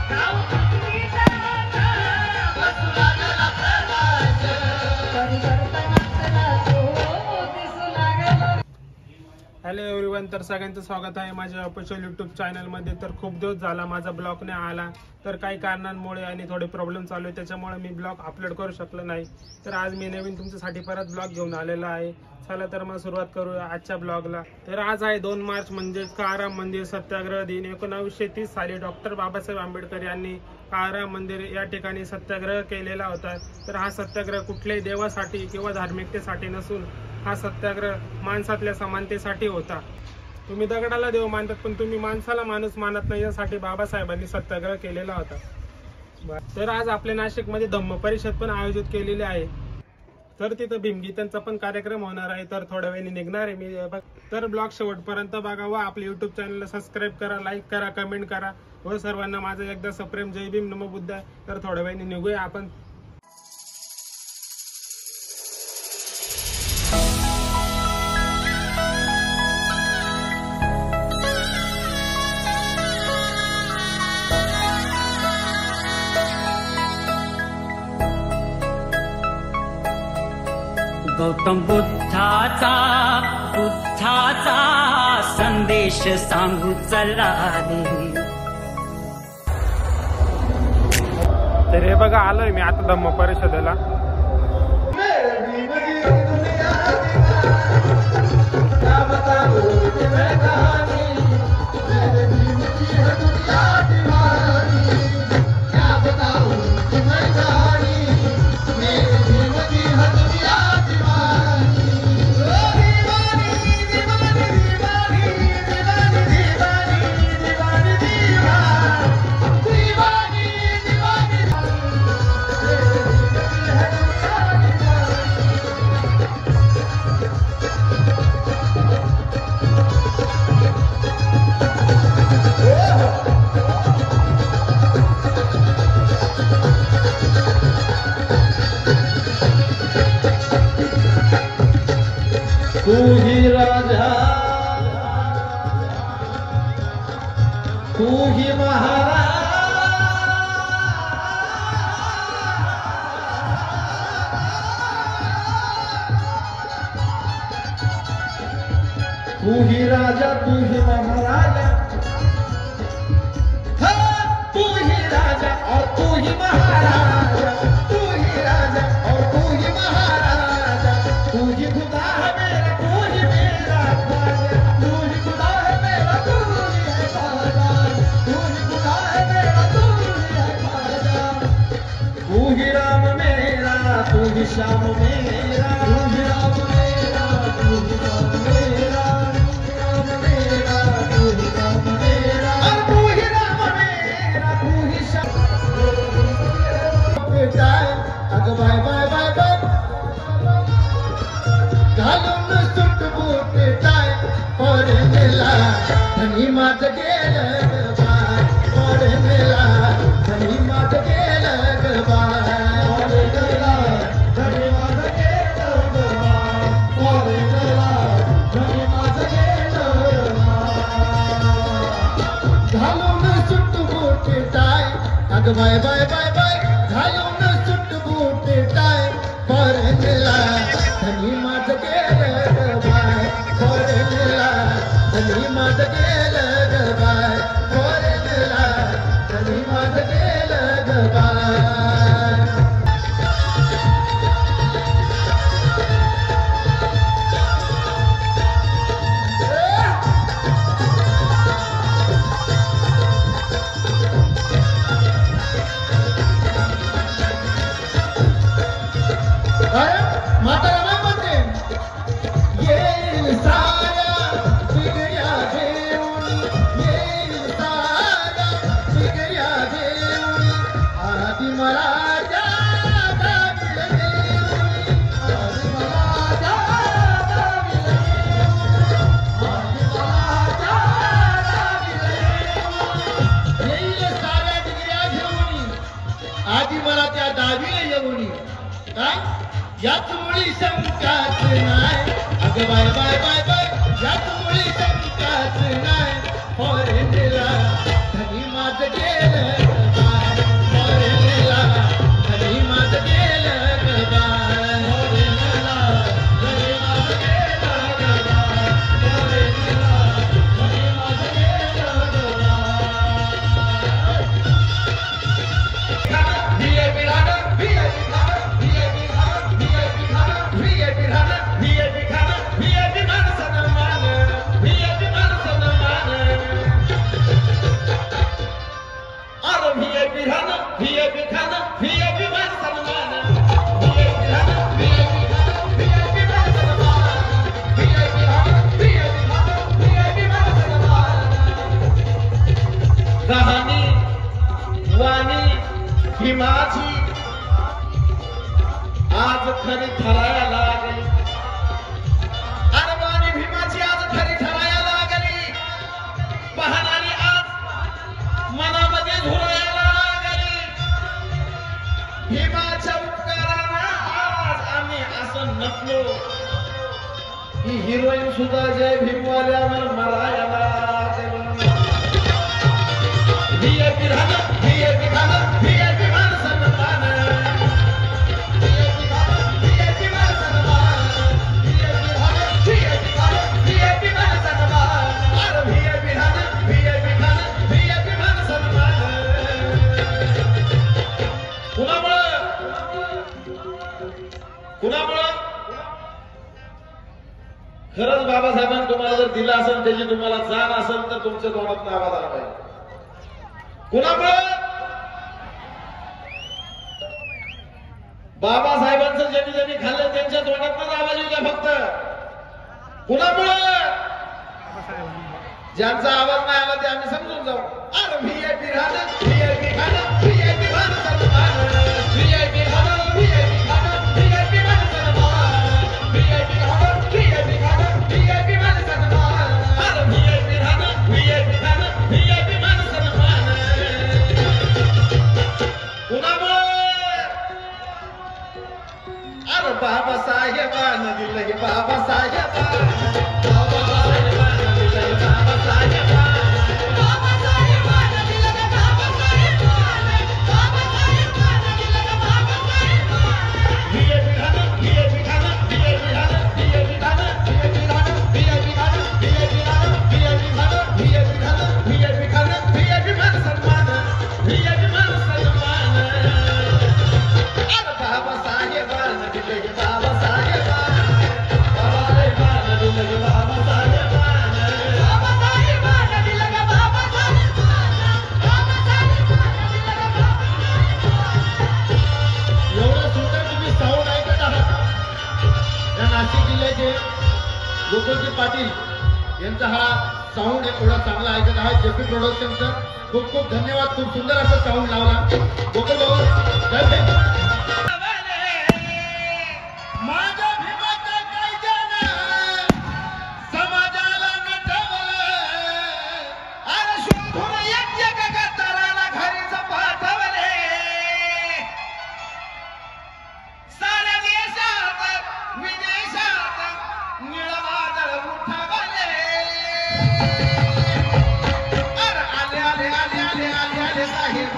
Hello everyone, तर सगळ्यांचं स्वागत आहे माझ्या ऑफिशियल यूट्यूब चॅनलमध्ये. तर खूप दिवस झाला माझा ब्लॉग नाही आला, तर काही कारणांमुळे आणि थोडे प्रॉब्लेम चालू आहे, त्याच्यामुळे मी ब्लॉग अपलोड करू शकलो नाही. तर आज मी नवीन तुमच्यासाठी परत ब्लॉग घेऊन आलेला आहे. चला तर मग सुरुवात करूया आजच्या ब्लॉगला. तर आज आहे 2 मार्च, म्हणजेच काळाराम मंदिर सत्याग्रह दिन. 1930 साली डॉक्टर बाबासाहेब आंबेडकर यांनी काळाराम मंदिर या ठिकाणी सत्याग्रह केलेला होता. तर हा सत्याग्रह कुठल्याही देवासाठी किंवा धार्मिकतेसाठी नसून हा सत्याग्रह माणसातल्या समानतेसाठी होता. तुम्ही दगडाला देव मानतात, पण तुम्ही माणसाला माणूस मानत नाही, यासाठी बाबासाहेबांनी सत्याग्रह केलेला होता. तर आज आपल्या नाशिकमध्ये धम्म परिषद पण आयोजित केलेली आहे. तर तिथं भीमगीतांचा पण कार्यक्रम होणार आहे. तर थोड्या वेळाने निघणार आहे मी. तर ब्लॉग शेवटपर्यंत बघा व आपल्या युट्यूब चॅनलला सबस्क्राईब करा, लाईक करा, कमेंट करा व सर्वांना माझं एकदा सप्रेम जय भीम नमो बुद्धाय. तर थोड्या वेळाने निघूया आपण. गौतम बुद्धाचा संदेश सांगू चला रे. तर हे बघा, आलोय मी आता धम्म परिषदेला. तू ही राजा, तू ही महाराज, तू ही राजा, तू ही महाराजा, तू ही राजा और तू ही महाराजा, तू ही राजा और तू ही महाराजा, तू ही खुदा है मेरा, तू ही मेरा ख्वाजा, तू ही खुदा है मेरा, तू ही है ख्वाजा, तू ही खुदा है मेरा, तू ही है ख्वाजा, तू ही राम मेरा, तू ही श्याम मेरा, तू ही राम मेरा, तू ही राम मेरा, राम मेरा, तू ही राम मेरा, और तू ही राम मेरा, तू ही श्याम. अगं बाय बाय बाय बाय घालून सुट बूट टाय पडलेला धनी माझ गेलं बाय, पडलेला धनी माझ गेलं बाय, पडलेला धनी माझ गेलं बाय, पडलेला धनी माझ गेलं बाय. घालून सुट बूट टाय अगं बाय बाय बाय बाय घालून सुट बूट टाय पडलेला धनी माझ गेलं बाय, पडलेला धनी माझ गेलं बाय, पडलेला धनी माझ गेलं बाय. म्हातारा नाही म्हणते येईल साऱ्या बिगड्या घेऊन, येईल साऱ्या बिगड्या घेऊन, आधी मला आधी मला त्या दावीला येऊन काय याच मुळी शंकाच नाही. अगं बाय बाय बाय बाय याच मुळी शंकाच नाही. पडलेला धनी माझ गेलं कहाणी वाणी भीमाची आज खरी ठराया लागली. वाणी भीमाची आज खरी ठराया लागली. पाहणारी आज मनामध्ये झुरायला लागली. भीमाच्या उपकारानं आज आम्ही असं नटलो. ही हिरोईन सुद्धा जय भीमवाल्यावर मरायला लागली. VIP गाणं, VIP गाणं, VIP मान सन्मान. VIP गाणं, VIP मान सन्मान. VIP गाणं, VIP गाणं, VIP मान सन्मान. अरे VIP गाणं, VIP गाणं, VIP मान सन्मान. कुणामुळं खरंच बाबासाहेबांनी तुम्हाला जर दिला असेल, त्याची तुम्हाला जाण असेल, तर तुमच्या तोंडात आवाज आला पाहिजे. कुणामुळं बाबासाहेबांचं ज्यांनी ज्यांनी खाल्लं त्यांच्या तोंडातच आवाज येऊ द्या फक्त. कुणामुळं ज्यांचा आवाज नाही आला ते आम्ही समजून जाऊ. अरे VIP राहणं, VIP खाणं, VIP मान सन्मान. VIP खाणं, VIP खाणं, VIP मान सन्मान. VIP खाणं, VIP खाणं, VIP मान सन्मान. अरे VIP राहणं, VIP खाणं, VIP मान सन्मान. कुणामुळे अरे बाबासाहेबांना दिलं हे बाबासाहेबांना. बाबासाहेबांना दिलं हे बाबासाहेबांना. बाबासाहेबांना दिलं हे बाबासाहेबांना. बाबासाहेबांना दिलं हे बाबासाहेबांना. VIP गाणं, VIP गाणं, VIP गाणं, VIP गाणं, VIP गाणं, VIP गाणं, VIP गाणं, VIP गाणं, VIP गाणं, VIP गाणं, VIP मान सन्मान. VIP मान सन्मान. अरे बाबासाहेबांना दिलं हे बाबासाहेबांना. बाबासाहेबांना दिलं हे बाबासाहेबांना. बाबासाहेबांना दिलं हे बाबासाहेबांना. बाबासाहेबांना दिलं हे बाबासाहेबांना. एवढं सुंदर तुम्ही साऊंड ऐकत आहात. या नाशिक जिल्ह्याचे गोकुळजी पाटील यांचा हा साऊंड एवढा चांगला ऐकत आहात. जेपी प्रोडक्शनचं खूप खूप धन्यवाद. खूप सुंदर असं साऊंड लावला. गोकुळ भाऊ जय भीम. माझ्या भीमाचं गर्जन समाजाला नटवलं. अरे शोधून एक गगतराला घरीच पाठवले. साऱ्या देशात विदेशात निळवादळ उठवले. अरे आले आले आले आले आले आले साहेब